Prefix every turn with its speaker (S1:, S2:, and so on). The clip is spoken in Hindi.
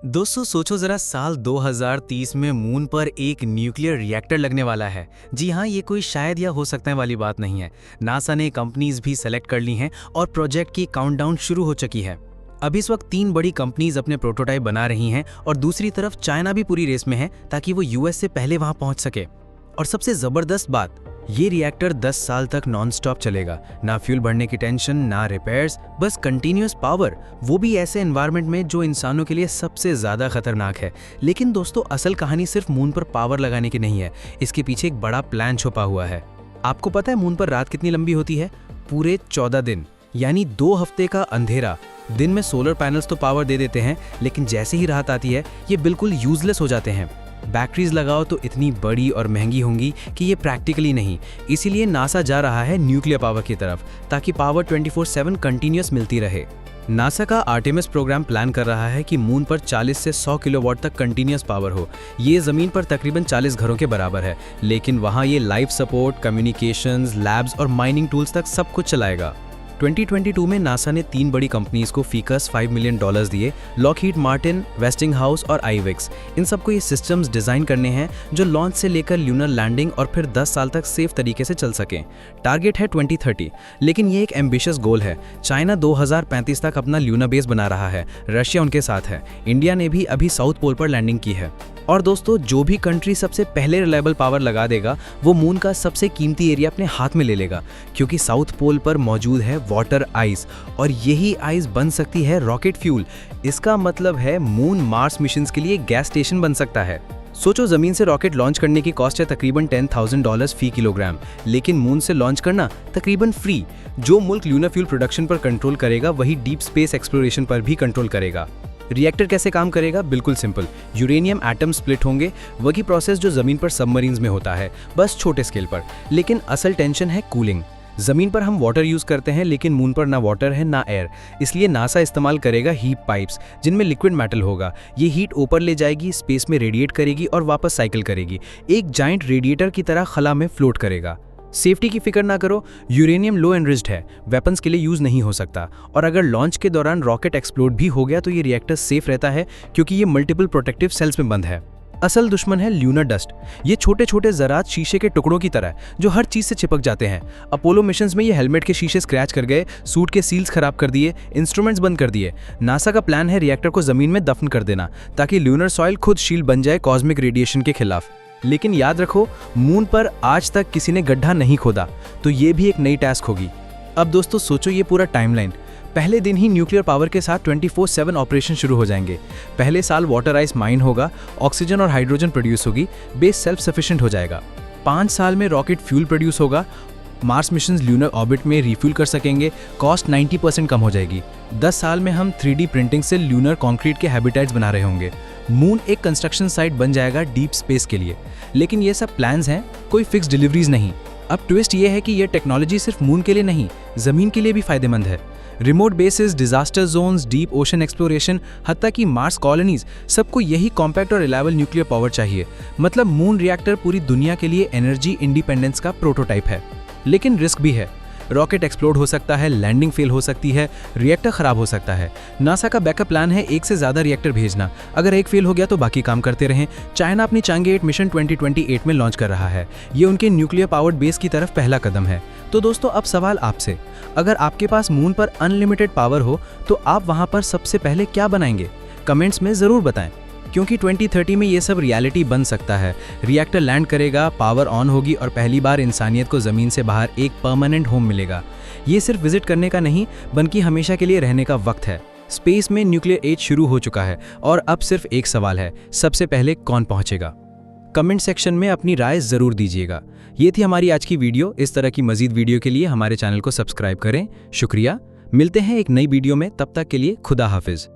S1: दोस्तों सोचो जरा साल 2030 में मून पर एक न्यूक्लियर रिएक्टर लगने वाला है। जी हाँ, ये कोई शायद या हो सकता है वाली बात नहीं है। नासा ने कंपनीज भी सेलेक्ट कर ली हैं और प्रोजेक्ट की काउंटडाउन शुरू हो चुकी है। अब इस वक्त 3 बड़ी कंपनीज अपने प्रोटोटाइप बना रही हैं और दूसरी तरफ चाइना भी पूरी रेस में है ताकि वो यूएस से पहले वहां पहुंच सके। और सबसे जबरदस्त बात, ये रिएक्टर 10 साल तक नॉन स्टॉप चलेगा। ना फ्यूल भरने की टेंशन, ना रिपेयर्स, बस कंटिन्यूअस पावर, वो भी ऐसे एनवायरनमेंट में जो इंसानों के लिए सबसे ज्यादा खतरनाक है। लेकिन दोस्तों असल कहानी सिर्फ मून पर पावर लगाने की नहीं है, इसके पीछे एक बड़ा प्लान छुपा हुआ है। आपको पता है मून पर रात कितनी लंबी होती है? पूरे 14 दिन, यानी 2 हफ्ते का अंधेरा। दिन में सोलर पैनल्स तो पावर दे देते हैं, लेकिन जैसे ही रात आती है ये बिल्कुल यूजलेस हो जाते हैं। बैटरीज लगाओ तो इतनी बड़ी और महंगी होंगी कि ये प्रैक्टिकली नहीं। इसीलिए नासा जा रहा है न्यूक्लियर पावर की तरफ, ताकि पावर 24/7 कंटिन्यूअस मिलती रहे। नासा का आर्टेमिस प्रोग्राम प्लान कर रहा है कि मून पर 40 से 100 किलोवाट तक कंटिन्यूअस पावर हो। ये जमीन पर तकरीबन 40 घरों के बराबर है, लेकिन वहाँ ये लाइफ सपोर्ट, कम्युनिकेशंस, लैब्स और माइनिंग टूल्स तक सब कुछ चलाएगा। 2022 में नासा ने 3 बड़ी कंपनीज को फीकस $5 मिलियन दिए, लॉकहीड मार्टिन, वेस्टिंगहाउस और आईवेक्स। इन सबको ये सिस्टम्स डिजाइन करने हैं जो लॉन्च से लेकर ल्यूनर लैंडिंग और फिर 10 साल तक सेफ तरीके से चल सकें। टारगेट है 2030, लेकिन ये एक एम्बिशियस गोल है। चाइना 2035 तक अपना ल्यूनर बेस बना रहा है, रशिया उनके साथ है, इंडिया ने भी अभी साउथ पोल पर लैंडिंग की है। और दोस्तों जो भी कंट्री सबसे पहले रिलायबल पावर लगा देगा वो मून का सबसे कीमती एरिया अपने हाथ में ले लेगा, क्योंकि साउथ पोल पर मौजूद है वाटर आइस और यही आइस बन सकती है रॉकेट फ्यूल। इसका मतलब है मून मार्स मिशंस के लिए गैस स्टेशन बन सकता है। सोचो जमीन से रॉकेट लॉन्च करने की कॉस्ट है तकरीबन $10,000 फी किलोग्राम, लेकिन मून से लॉन्च करना तकरीबन फ्री। जो मुल्क ल्यूनर फ्यूल प्रोडक्शन पर कंट्रोल करेगा वही डीप स्पेस एक्सप्लोरेशन पर भी कंट्रोल करेगा। रिएक्टर कैसे काम करेगा? बिल्कुल सिंपल, यूरेनियम एटम स्प्लिट होंगे, वही प्रोसेस जो जमीन पर सबमरीन्स में होता है, बस छोटे स्केल पर। लेकिन असल टेंशन है कूलिंग। जमीन पर हम वाटर यूज करते हैं, लेकिन मून पर ना वाटर है ना एयर, इसलिए नासा इस्तेमाल करेगा हीट पाइप्स जिनमें लिक्विड मेटल होगा। ये हीट ऊपर ले जाएगी, स्पेस में रेडिएट करेगी और वापस साइकिल करेगी, एक जाइंट रेडिएटर की तरह खला में फ्लोट करेगा। सेफ्टी की फिक्र ना करो, यूरेनियम लो एनरिच्ड है, वेपन्स के लिए यूज नहीं हो सकता। और अगर लॉन्च के दौरान रॉकेट एक्सप्लोड भी हो गया तो ये रिएक्टर सेफ रहता है, क्योंकि ये मल्टीपल प्रोटेक्टिव सेल्स में बंद है। असल दुश्मन है ल्यूनर डस्ट। ये छोटे छोटे ज़रात शीशे के टुकड़ों की तरह जो हर चीज से चिपक जाते हैं। अपोलो मिशंस में ये हेलमेट के शीशे स्क्रैच कर गए, सूट के सील्स खराब कर दिए, इंस्ट्रूमेंट्स बंद कर दिए। नासा का प्लान है रिएक्टर को जमीन में दफन कर देना, ताकि ल्यूनर सॉइल खुद शील्ड बन जाए कॉस्मिक रेडिएशन के खिलाफ। लेकिन याद रखो, मून पर आज तक किसी ने गड्ढा नहीं खोदा, तो ये भी एक नई टास्क होगी। अब दोस्तों सोचो ये पूरा टाइमलाइन। पहले दिन ही न्यूक्लियर पावर के साथ 24/7 ऑपरेशन शुरू हो जाएंगे। पहले साल वाटर आइस माइन होगा, ऑक्सीजन और हाइड्रोजन प्रोड्यूस होगी, बेस सेल्फ सफिशिएंट हो जाएगा। 5 साल में रॉकेट फ्यूल प्रोड्यूस होगा, मार्स मिशंस ल्यूनर ऑर्बिट में रिफ्यूल कर सकेंगे, कॉस्ट 90% कम हो जाएगी। 10 साल में हम 3D प्रिंटिंग से ल्यूनर कंक्रीट के हैबिटेट्स बना रहे होंगे। मून एक कंस्ट्रक्शन साइट बन जाएगा डीप स्पेस के लिए। लेकिन ये सब प्लान्स हैं, कोई फिक्स डिलीवरीज नहीं। अब ट्विस्ट ये है कि ये टेक्नोलॉजी सिर्फ मून के लिए नहीं, जमीन के लिए भी फायदेमंद है। Remote basis, disaster zones, deep ocean exploration, हत्ता कि मार्स कॉलोनीज, सबको यही कॉम्पैक्ट और रिलायबल न्यूक्लियर पावर चाहिए। मतलब मून रिएक्टर पूरी दुनिया के लिए एनर्जी इंडिपेंडेंस का प्रोटोटाइप है। लेकिन रिस्क भी है, रॉकेट एक्सप्लोड हो सकता है, लैंडिंग फेल हो सकती है, रिएक्टर खराब हो सकता है। नासा का बैकअप प्लान है 1 से ज़्यादा रिएक्टर भेजना। अगर एक फेल हो गया तो बाकी काम करते रहें। चाइना अपनी चांगे 8 मिशन 2028 में लॉन्च कर रहा है। ये उनके न्यूक्लियर पावर्ड बेस की तरफ पहला कदम है। तो दोस्तों अब सवाल आपसे, अगर आपके पास मून पर अनलिमिटेड पावर हो तो आप वहाँ पर सबसे पहले क्या बनाएंगे? कमेंट्स में ज़रूर बताएं, क्योंकि 2030 में ये सब रियलिटी बन सकता है। रिएक्टर लैंड करेगा, पावर ऑन होगी और पहली बार इंसानियत को ज़मीन से बाहर एक परमानेंट होम मिलेगा। ये सिर्फ विजिट करने का नहीं, बल्कि हमेशा के लिए रहने का वक्त है। स्पेस में न्यूक्लियर एज शुरू हो चुका है और अब सिर्फ एक सवाल है, सबसे पहले कौन पहुंचेगा? कमेंट सेक्शन में अपनी राय ज़रूर दीजिएगा। ये थी हमारी आज की वीडियो। इस तरह की मज़ीद वीडियो के लिए हमारे चैनल को सब्सक्राइब करें। शुक्रिया। मिलते हैं एक नई वीडियो में, तब तक के लिए खुदा हाफिज़।